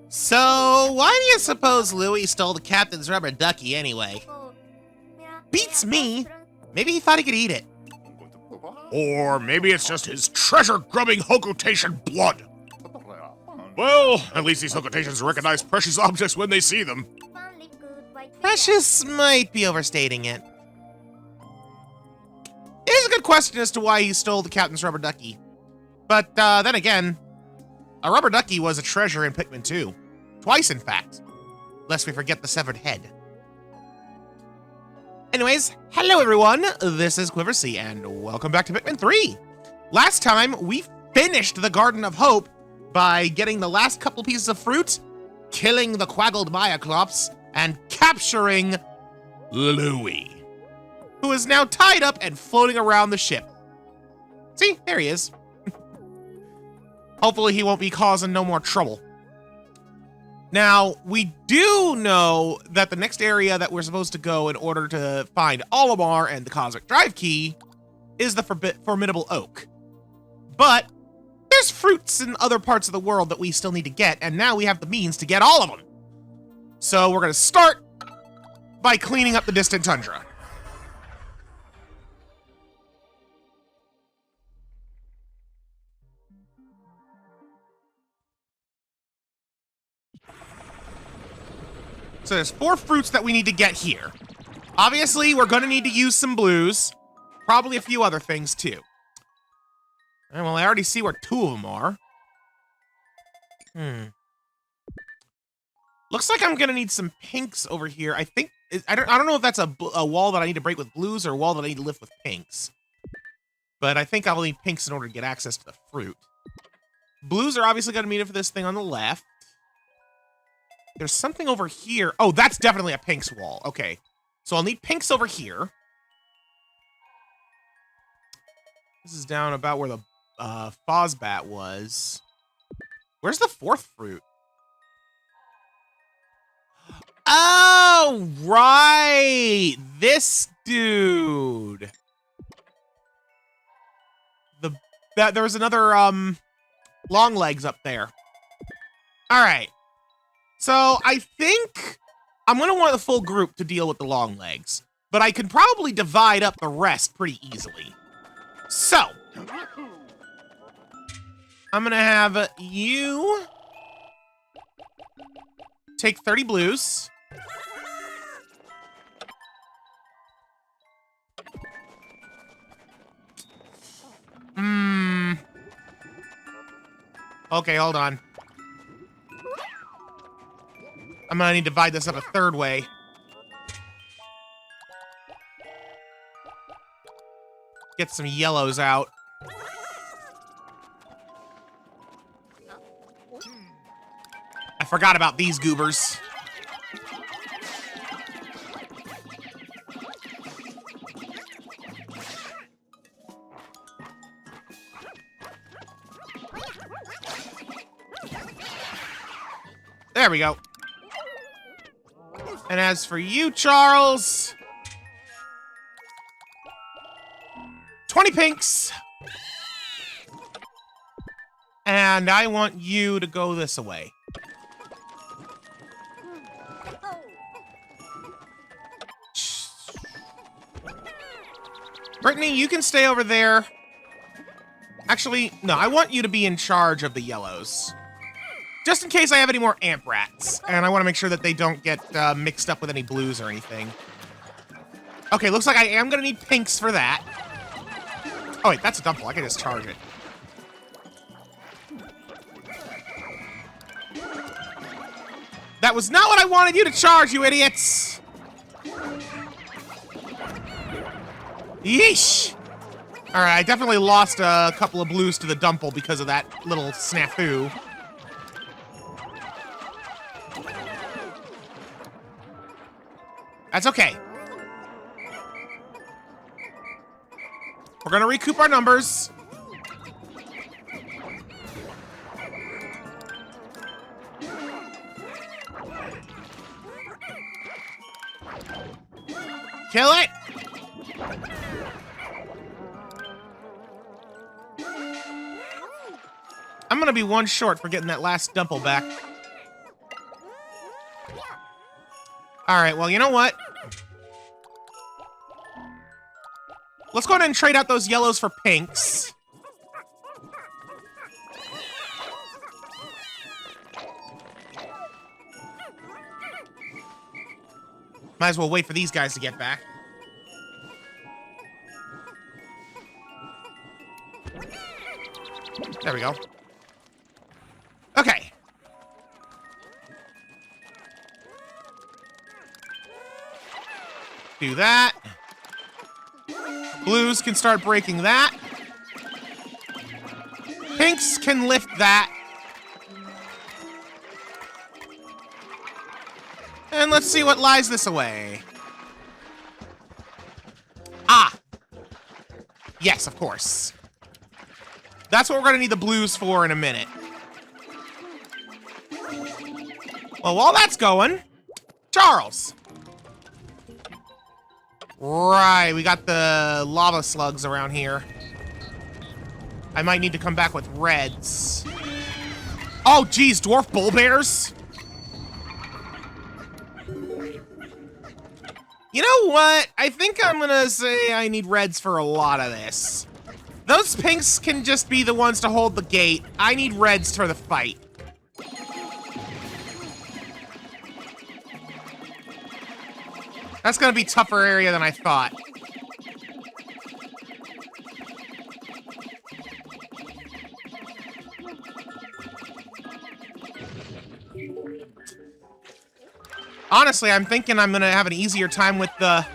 So, why do you suppose Louie stole the captain's rubber ducky anyway? Beats me. Maybe he thought he could eat it. Or maybe it's just his treasure-grubbing Hokotation blood. Well, at least these Hokotations recognize precious objects when they see them. Precious might be overstating it. It is a good question as to why he stole the captain's rubber ducky. But then again, a rubber ducky was a treasure in Pikmin 2. Twice, in fact. Lest we forget the severed head. Anyways, hello everyone, this is Quiversee, and welcome back to Pikmin 3. Last time, we finished the Garden of Hope by getting the last couple pieces of fruit, killing the quaggled Myoclops, and capturing Louie, who is now tied up and floating around the ship. See, there he is. Hopefully he won't be causing no more trouble. Now, we do know that the next area that we're supposed to go in order to find Olimar and the Cosmic Drive Key is the Formidable Oak. But there's fruits in other parts of the world that we still need to get, and now we have the means to get all of them. So we're going to start by cleaning up the Distant Tundra. So there's 4 fruits that we need to get here. Obviously, we're going to need to use some blues. Probably a few other things, too. And well, I already see where 2 of them are. Looks like I'm going to need some pinks over here. I think... I don't know if that's a wall that I need to break with blues or a wall that I need to lift with pinks. But I think I'll need pinks in order to get access to the fruit. Blues are obviously going to be needed for this thing on the left. There's something over here. Oh, that's definitely a pinks wall. Okay. So I'll need pinks over here. This is down about where the Fozbat was. Where's the 4th fruit? Oh, right. This dude. There was another long legs up there. All right. So I think I'm going to want the full group to deal with the long legs, but I can probably divide up the rest pretty easily. So I'm going to have you take 30 blues. Okay, hold on. I'm gonna need to divide this up a 3rd way. Get some yellows out. I forgot about these goobers. There we go. And as for you, Charles, 20 pinks. And I want you to go this way. Brittany, you can stay over there. Actually, no, I want you to be in charge of the yellows. Just in case I have any more amp rats. And I want to make sure that they don't get mixed up with any blues or anything. Okay, looks like I am going to need pinks for that. Oh, wait, that's a dumple. I can just charge it. That was not what I wanted you to charge, you idiots! Yeesh! Alright, I definitely lost a couple of blues to the dumple because of that little snafu. That's okay. We're gonna recoup our numbers. Kill it! I'm gonna be one short for getting that last dumple back. Alright, well, you know what? Let's go ahead and trade out those yellows for pinks. Might as well wait for these guys to get back. There we go. Okay. Do that. Blues can start breaking that. Pinks can lift that. And let's see what lies this away. Ah! Yes, of course. That's what we're gonna need the blues for in a minute. Well, while that's going, Charles. Right, we got the lava slugs around here. I might need to come back with reds. Oh, geez, dwarf bull bears? You know what? I think I'm gonna say I need reds for a lot of this. Those pinks can just be the ones to hold the gate. I need reds for the fight. That's gonna be a tougher area than I thought. Honestly, I'm thinking I'm gonna have an easier time with the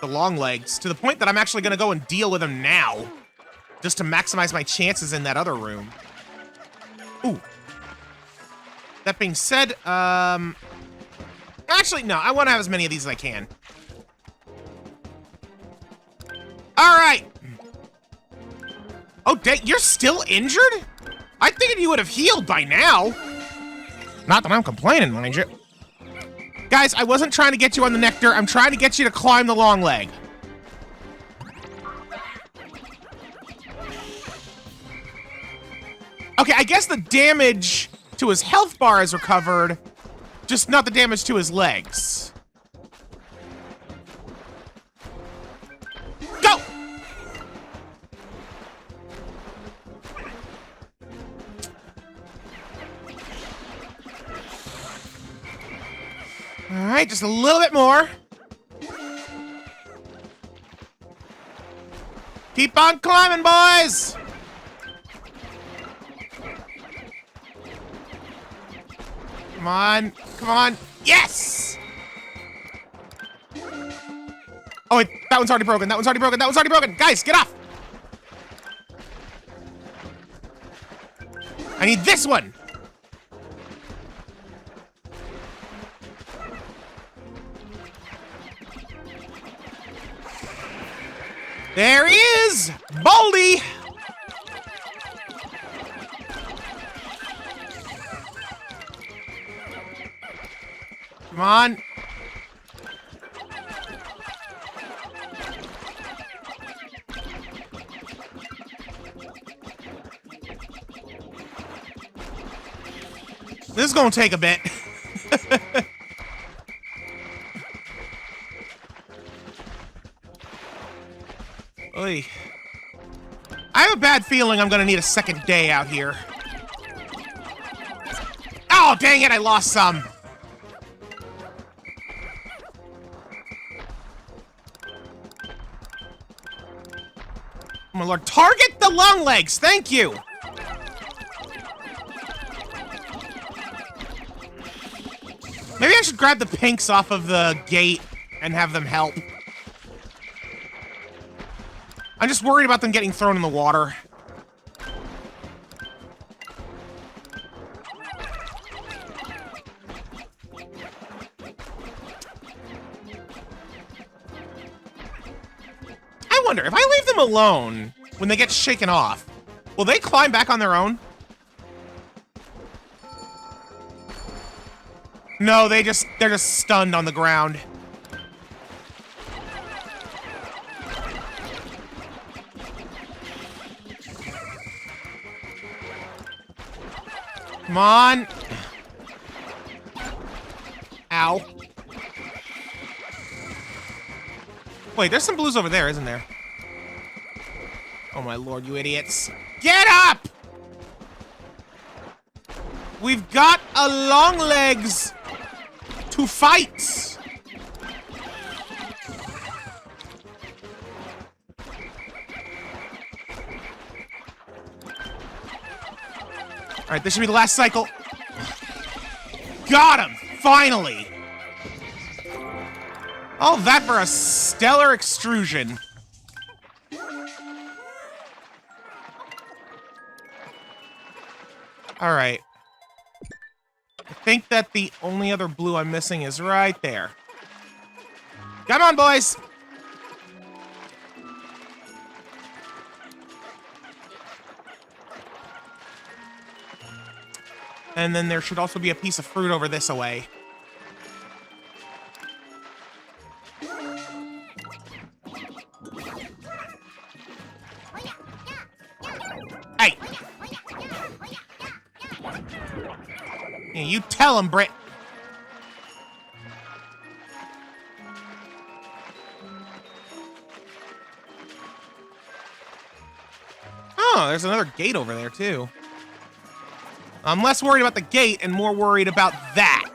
long legs, to the point that I'm actually gonna go and deal with them now, just to maximize my chances in that other room. Ooh. That being said, actually, no, I want to have as many of these as I can. All right. Oh, dang, you're still injured? I figured you would have healed by now. Not that I'm complaining, mind you. Guys, I wasn't trying to get you on the nectar. I'm trying to get you to climb the long leg. Okay, I guess the damage to his health bar is recovered, just not the damage to his legs. Go! All right, just a little bit more. Keep on climbing, boys! Come on, come on. Yes! Oh, wait, that one's already broken. That one's already broken. That one's already broken. Guys, get off! I need this one. There he is! Baldy! Come on. This is gonna take a bit. Oy. I have a bad feeling I'm gonna need a second day out here. Oh, dang it, I lost some. Oh my lord, target the long legs, thank you! Maybe I should grab the pinks off of the gate and have them help. I'm just worried about them getting thrown in the water. I wonder, if I leave them alone when they get shaken off, will they climb back on their own? No, they're just stunned on the ground. Come on. Ow. Wait, there's some blues over there, isn't there? Oh my lord, you idiots. Get up! We've got a long legs to fight. All right, this should be the last cycle. Got him, finally. All that for a stellar extrusion. All right. I think that the only other blue I'm missing is right there. Come on, boys. And then there should also be a piece of fruit over this away. Hey! Yeah, you tell him, Britt. Oh, there's another gate over there, too. I'm less worried about the gate and more worried about that.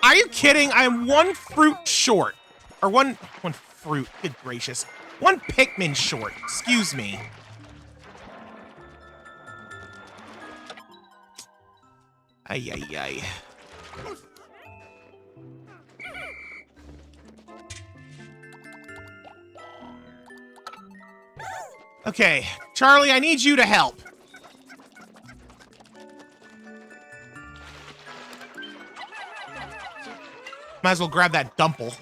Are you kidding? I'm one fruit short. Or one fruit, good gracious. One Pikmin short, excuse me. Ay, ay, ay. Okay, Charlie, I need you to help. Might as well grab that dumple.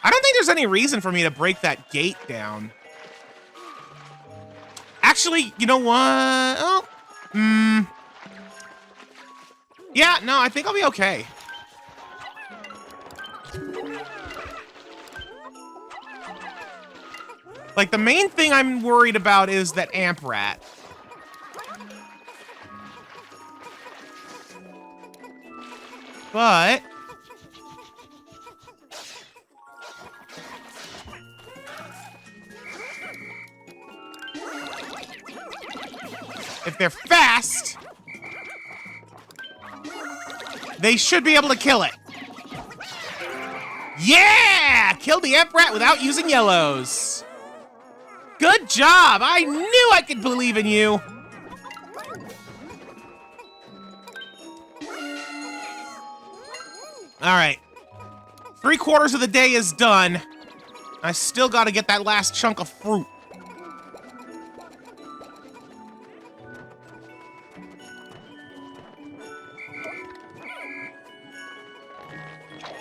I don't think there's any reason for me to break that gate down. Actually, you know what? Oh, yeah, no, I think I'll be okay. Like, the main thing I'm worried about is that amp rat. But if they're fast, they should be able to kill it. Yeah! Killed the amp rat without using yellows. Good job! I knew I could believe in you! Alright. 3/4 of the day is done. I still gotta get that last chunk of fruit.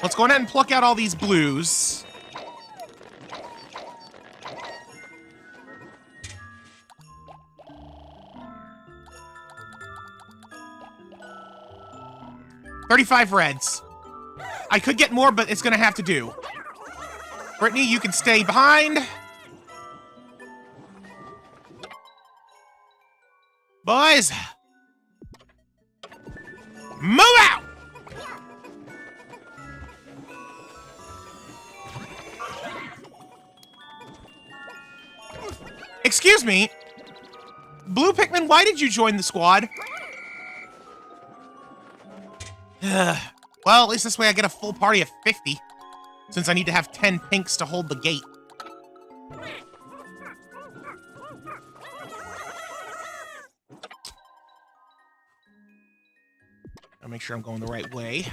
Let's go ahead and pluck out all these blues. $35 reds. I could get more, but it's gonna have to do. Brittany, you can stay behind. Boys, move out! Excuse me, Blue Pikmin, why did you join the squad? Well, at least this way I get a full party of 50, since I need to have 10 pinks to hold the gate. I'll make sure I'm going the right way.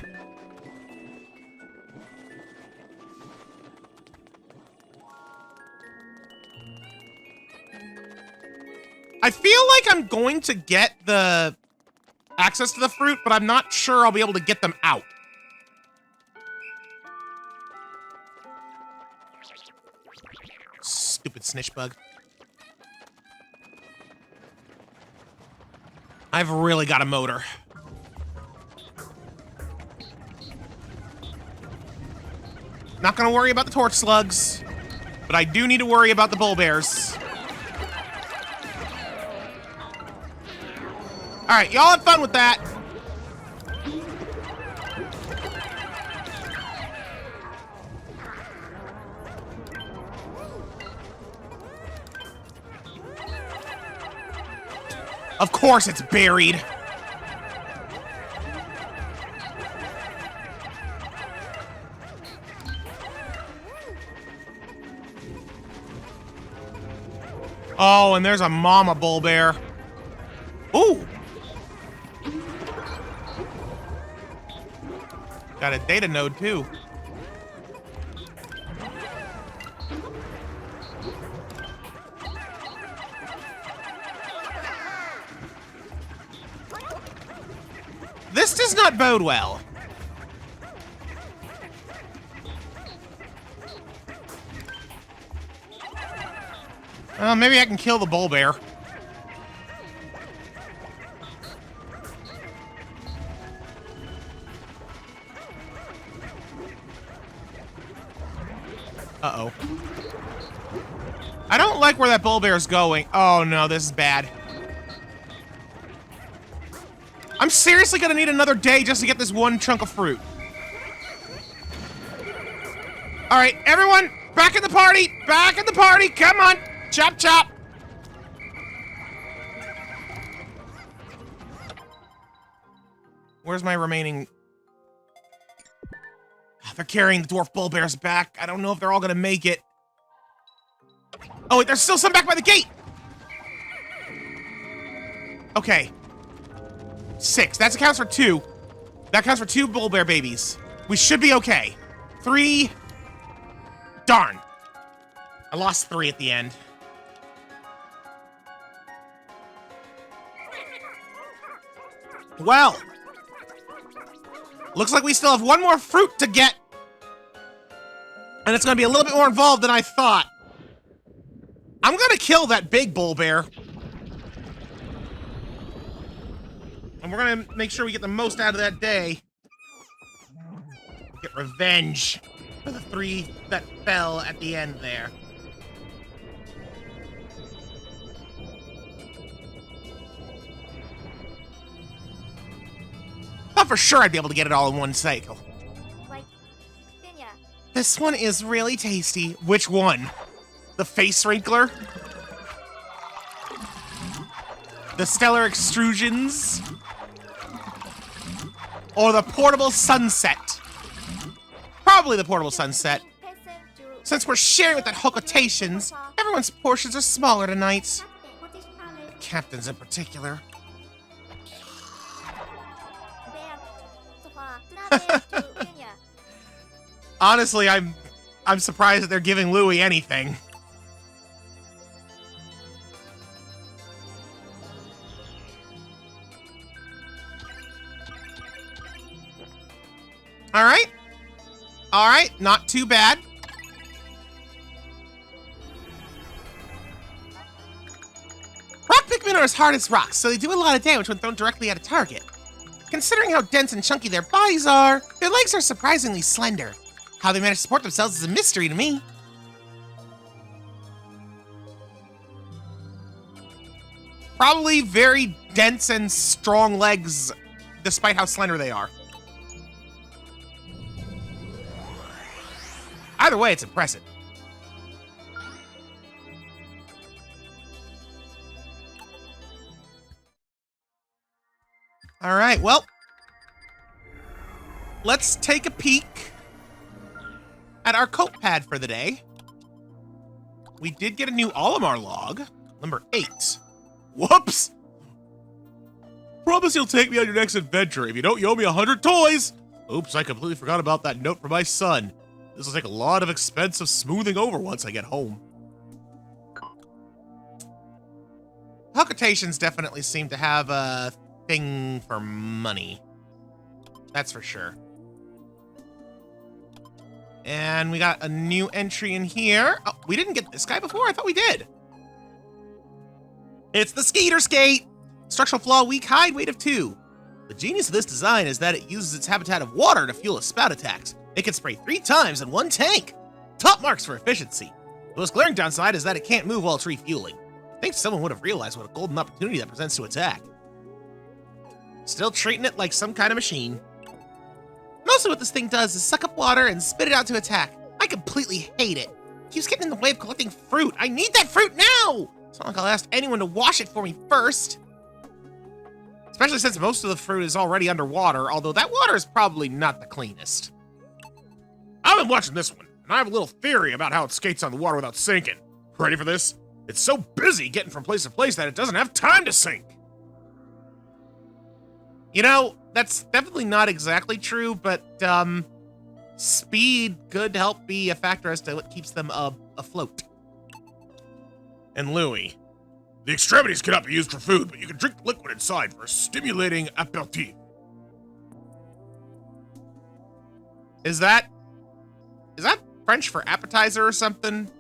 I feel like I'm going to get the access to the fruit, but I'm not sure I'll be able to get them out. Stupid snitch bug. I've really got a motor. Not gonna worry about the torch slugs, but I do need to worry about the bull bears. All right, y'all have fun with that. Of course it's buried. Oh, and there's a mama bull bear. Ooh. Got a data node too. This does not bode well. Well, maybe I can kill the bull bear. Uh-oh. I don't like where that bull bear is going. Oh no, this is bad. I'm seriously gonna need another day just to get this one chunk of fruit. All right, everyone, back in the party! Back in the party! Come on! Chop, chop! Where's my remaining... They're carrying the dwarf bull bears back. I don't know if they're all gonna make it. Oh, wait, there's still some back by the gate! Okay. 6. That accounts for 2. That counts for 2 bull bear babies. We should be okay. 3. Darn. I lost 3 at the end. Well. Looks like we still have one more fruit to get. And it's going to be a little bit more involved than I thought. I'm going to kill that big bull bear. And we're going to make sure we get the most out of that day. Get revenge for the 3 that fell at the end there. Thought for sure I'd be able to get it all in one cycle. This one is really tasty. Which one? The face wrinkler? The stellar extrusions? Or the portable sunset? Probably the portable sunset. Since we're sharing with the Hokotations, everyone's portions are smaller tonight. The captain's in particular. Honestly, I'm surprised that they're giving Louie anything. All right. All right, not too bad. Rock Pikmin are as hard as rocks, so they do a lot of damage when thrown directly at a target. Considering how dense and chunky their bodies are, their legs are surprisingly slender. How they manage to support themselves is a mystery to me. Probably very dense and strong legs, despite how slender they are. Either way, it's impressive. All right, well, let's take a peek at our coat pad for the day. We did get a new Olimar log, number 8. Whoops! Promise you'll take me on your next adventure. If you don't, you owe me 100 toys. Oops, I completely forgot about that note from my son. This will take a lot of expensive smoothing over once I get home. Hokotations definitely seem to have a thing for money. That's for sure. And we got a new entry in here. Oh, we didn't get this guy before? I thought we did. It's the Skeeter Skate! Structural flaw, weak hide, weight of 2. The genius of this design is that it uses its habitat of water to fuel its spout attacks. It can spray 3 times in one tank. Top marks for efficiency. The most glaring downside is that it can't move while it's refueling. I think someone would have realized what a golden opportunity that presents to attack. Still treating it like some kind of machine. Mostly what this thing does is suck up water and spit it out to attack. I completely hate it. It keeps getting in the way of collecting fruit. I need that fruit now! It's not like I'll ask anyone to wash it for me first. Especially since most of the fruit is already underwater, although that water is probably not the cleanest. I've been watching this one, and I have a little theory about how it skates on the water without sinking. Ready for this? It's so busy getting from place to place that it doesn't have time to sink. You know, that's definitely not exactly true, but, speed could help be a factor as to what keeps them afloat. And Louie. The extremities cannot be used for food, but you can drink the liquid inside for a stimulating aperitif. Is that French for appetizer or something?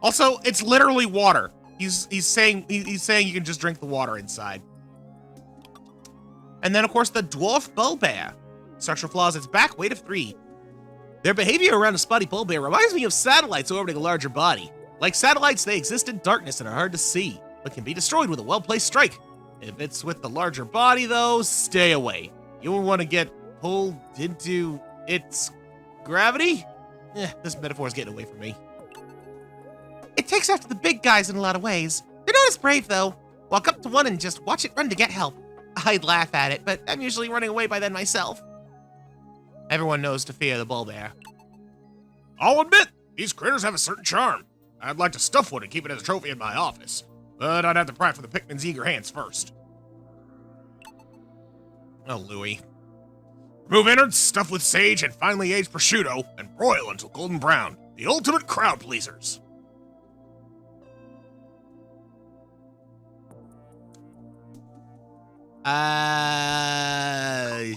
Also, it's literally water. He's saying you can just drink the water inside. And then, of course, the dwarf bull bear. Structural flaws, its back, weight of 3. Their behavior around a spotty bull bear reminds me of satellites orbiting a larger body. Like satellites, they exist in darkness and are hard to see, but can be destroyed with a well-placed strike. If it's with the larger body, though, stay away. You won't want to get pulled into its gravity? This metaphor is getting away from me. It takes after the big guys in a lot of ways. They're not as brave, though. Walk up to one and just watch it run to get help. I'd laugh at it, but I'm usually running away by then myself. Everyone knows to fear the bull bear. I'll admit, these critters have a certain charm. I'd like to stuff one and keep it as a trophy in my office, but I'd have to pry from the Pikmin's eager hands first. Oh, Louie. Remove innards, stuff with sage and finely aged prosciutto, and broil until golden brown. The ultimate crowd pleasers.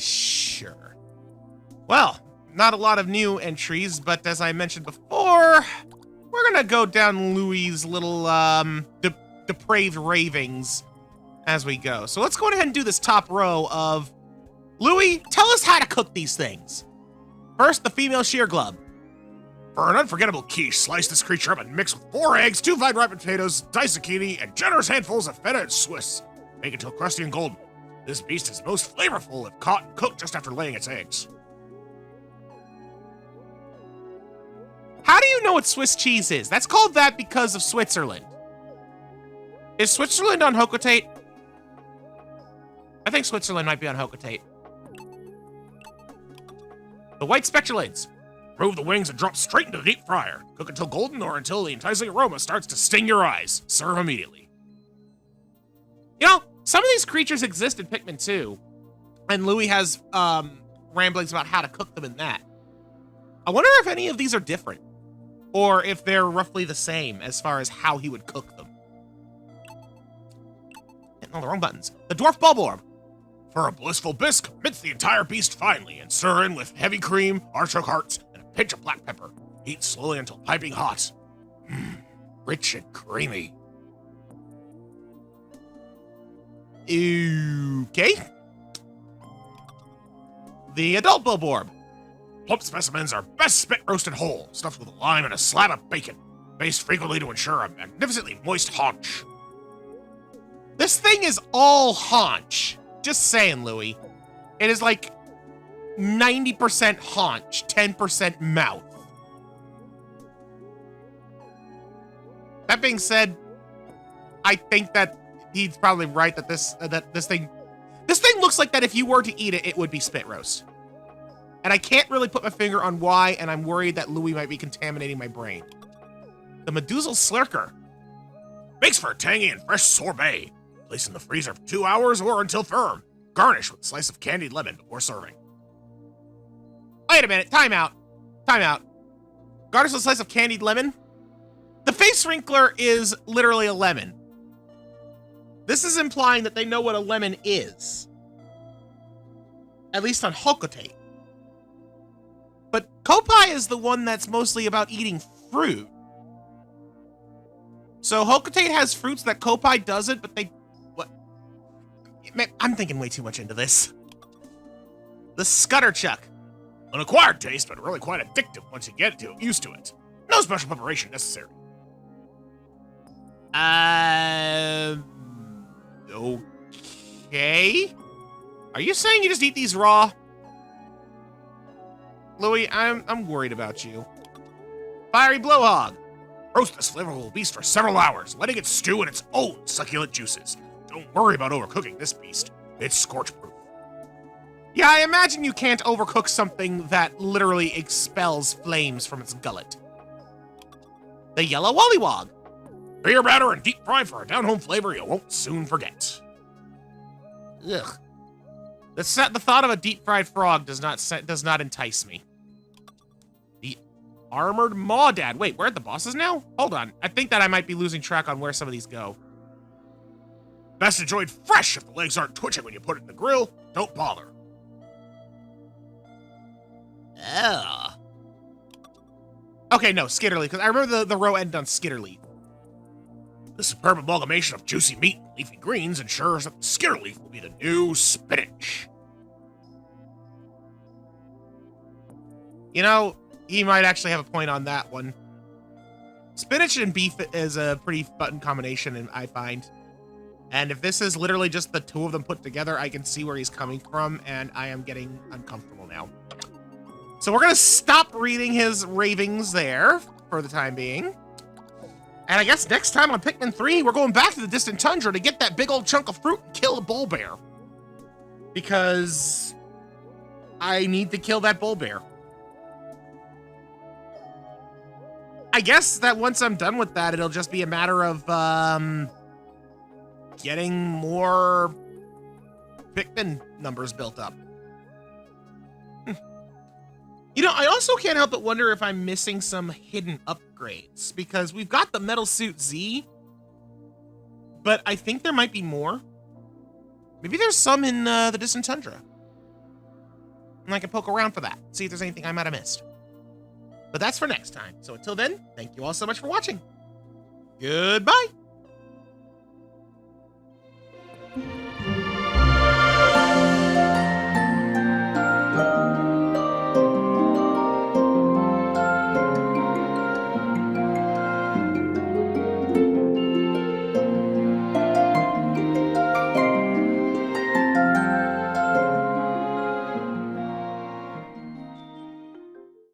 Sure. Well, not a lot of new entries, but as I mentioned before, we're gonna go down Louie's little, depraved ravings as we go. So let's go ahead and do this top row of Louie, tell us how to cook these things. First, the female shear glub. For an unforgettable quiche, slice this creature up and mix with 4 eggs, 2 fine ripe potatoes, diced zucchini, and generous handfuls of feta and Swiss. Make it till crusty and golden. This beast is most flavorful if caught and cooked just after laying its eggs. How do you know what Swiss cheese is? That's called that because of Switzerland. Is Switzerland on Hocotate? I think Switzerland might be on Hocotate. The white speculades. Remove the wings and drop straight into the deep fryer. Cook until golden or until the enticing aroma starts to sting your eyes. Serve immediately. You know, some of these creatures exist in Pikmin 2, and Louie has ramblings about how to cook them in that. I wonder if any of these are different, or if they're roughly the same as far as how he would cook them. Hitting all the wrong buttons. The dwarf bulborb. For a blissful bisque, mince the entire beast finely and stir in with heavy cream, artichoke hearts, and a pinch of black pepper. Heat slowly until piping hot. Rich and creamy. Okay. The adult bulborb. Plump specimens are best spit roasted whole, stuffed with a lime and a slab of bacon. Basted frequently to ensure a magnificently moist haunch. This thing is all haunch. Just saying, Louie. It is like 90% haunch, 10% mouth. That being said, I think that he's probably right that this thing looks like that if you were to eat it, it would be spit roast. And I can't really put my finger on why, and I'm worried that Louie might be contaminating my brain. The Medusal Slurker. Makes for a tangy and fresh sorbet. Place in the freezer for 2 hours or until firm. Garnish with a slice of candied lemon before serving. Wait a minute, time out. Garnish with a slice of candied lemon? The face wrinkler is literally a lemon. This is implying that they know what a lemon is. At least on Hocotate. But Kopai is the one that's mostly about eating fruit. So Hocotate has fruits that Kopai doesn't, but they... What? I'm thinking way too much into this. The Scutterchuck. An acquired taste, but really quite addictive once you get used to it. No special preparation necessary. Okay. Are you saying you just eat these raw? Louie, I'm worried about you. Fiery Blowhog. Roast this flavorful beast for several hours, letting it stew in its own succulent juices. Don't worry about overcooking this beast. It's scorch-proof. Yeah, I imagine you can't overcook something that literally expels flames from its gullet. The Yellow Wollywog. Beer batter and deep fry for a down-home flavor you won't soon forget. Ugh. The thought of a deep-fried frog does not entice me. The Armored Maudad. Wait, we're at the bosses now? Hold on. I think that I might be losing track on where some of these go. Best enjoyed fresh if the legs aren't twitching when you put it in the grill. Don't bother. Ugh. Okay, no, Skitterleaf, because I remember the row ended on Skitterleaf. The superb amalgamation of juicy meat and leafy greens ensures that the Skitterleaf will be the new spinach. You know, he might actually have a point on that one. Spinach and beef is a pretty fun combination, I find. And if this is literally just the two of them put together, I can see where he's coming from, and I am getting uncomfortable now. So we're going to stop reading his ravings there for the time being. And I guess next time on Pikmin 3, we're going back to the Distant Tundra to get that big old chunk of fruit and kill a bull bear. Because I need to kill that bull bear. I guess that once I'm done with that, it'll just be a matter of getting more Pikmin numbers built up. You know, I also can't help but wonder if I'm missing some hidden upgrades, because we've got the Metal Suit Z, but I think there might be more. Maybe there's some in the Distant Tundra. And I can poke around for that, see if there's anything I might have missed. But that's for next time. So until then, thank you all so much for watching. Goodbye.